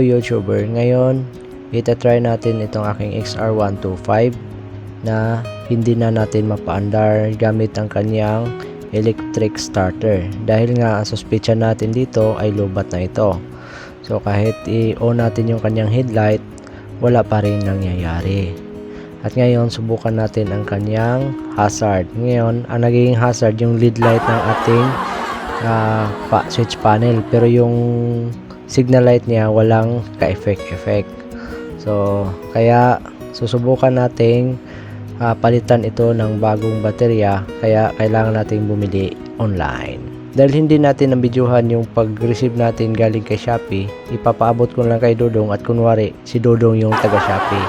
YouTuber, ngayon itatry natin itong aking XR125 na hindi na natin mapaandar gamit ang kanyang electric starter, dahil nga ang suspicion natin dito ay lobat na ito. So kahit i-on natin yung kanyang headlight, wala pa rin nangyayari. At ngayon subukan natin ang kanyang hazard. Ngayon ang nagiging hazard yung lead light ng ating switch panel, pero yung signal light niya walang ka-effect. So kaya susubukan nating palitan ito ng bagong baterya, kaya kailangan nating bumili online. Dahil hindi natin nabidyohan yung pag-receive natin galing kay Shopee, ipapaabot ko lang kay Dodong at kunwari si Dodong yung taga Shopee.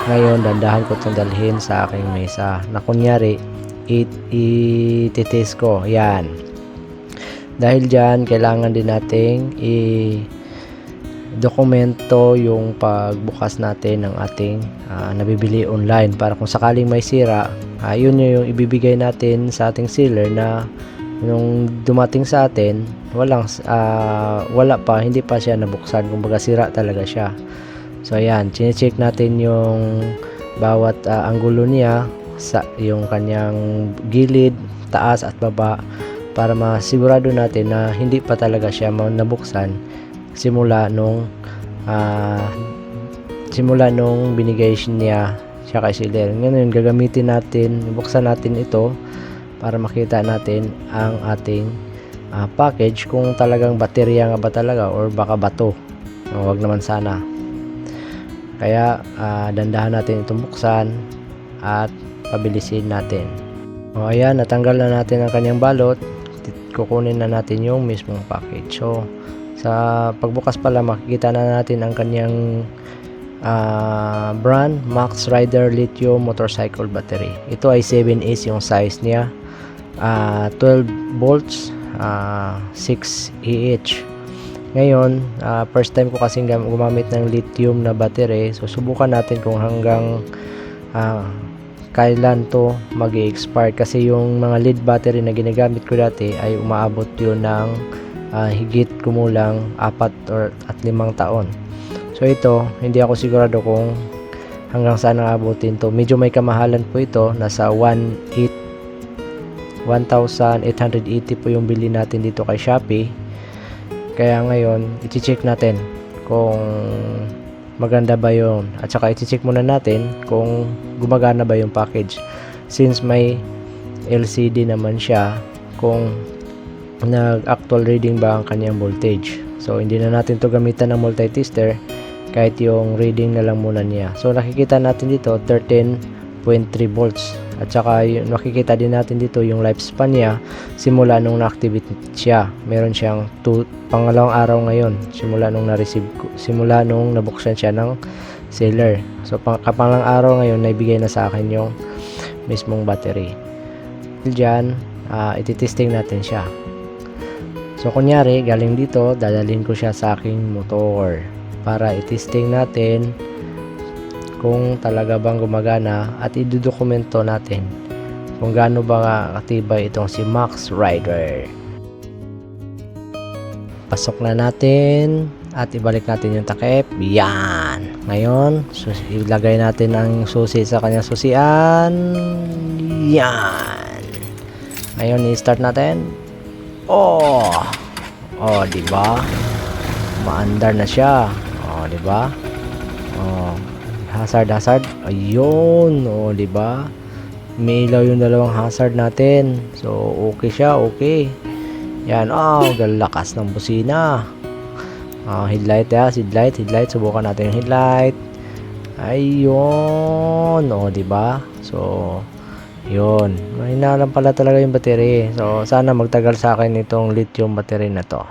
Ngayon dandahan ko itong dalhin sa aking mesa na kunyari ititest ko yan. Dahil dyan kailangan din nating dokumento yung pagbukas natin ng ating nabibili online, para kung sakaling may sira, yun yung ibibigay natin sa ating seller na nung dumating sa atin hindi pa siya nabuksan, kumbaga sira talaga siya. So ayan, chine-check natin yung bawat anggulo niya, yung kanyang gilid, taas at baba, para masigurado natin na hindi pa talaga siya nabuksan simula nung binigay niya siya kay seller. Ngayon gagamitin natin, buksan natin ito para makita natin ang ating package, kung talagang baterya nga ba talaga or baka bato. Wag naman sana. Kaya dandahan natin itong buksan at pabilisin natin. Ayan, natanggal na natin ang kanyang balot. Kukunin na natin yung mismong package. So sa pagbukas pala makikita na natin ang kanyang brand, Max Rider Lithium Motorcycle Battery. Ito ay 7S yung size niya, 12 volts, 6 Ah. Ngayon first time ko kasing gumamit ng lithium na battery, so subukan natin kung hanggang kailan to mag-expire, kasi yung mga lead battery na ginagamit ko dati ay umaabot yun ng higit kumulang 4 at 5 taon. So ito, hindi ako sigurado kung hanggang saan naabutin to. Medyo may kamahalan po ito, nasa 1,880 po yung bili natin dito kay Shopee. Kaya ngayon, i-check natin kung maganda ba yun, at saka i-check muna natin kung gumagana ba yung package, since may LCD naman siya, kung nag-actual reading ba ang kanyang voltage. So hindi na natin to gamitan ng multi-tester, kahit yung reading na lang muna niya. So nakikita natin dito 13.3 volts, at saka nakikita din natin dito yung lifespan niya simula nung na-activate siya. Meron siyang pangalawang araw ngayon simula nung simula nung nabuksan siya ng seller. So kapangalang araw ngayon naibigay na sa akin yung mismong battery. Diyan ititesting natin siya. So kunyari galing dito, dadalhin ko siya sa aking motor para itesting natin kung talaga bang gumagana, at idodokumento natin kung gaano ba katibay itong si Max Rider. Pasok na natin at ibalik natin yung takip. Yan. Ngayon ilagay natin ang susi sa kanyang susian. Yan. Ngayon i-start natin. Di ba? Maandar na siya. Di ba? Hazard. Ayun, di ba? May ilaw yung dalawang hazard natin. So okay siya, okay. Yan, galakas ng busina. Headlight. Subukan natin yung headlight. Ayun, di ba? So yun, mahina lang pala talaga yung battery. So sana magtagal sa akin itong lithium battery na to.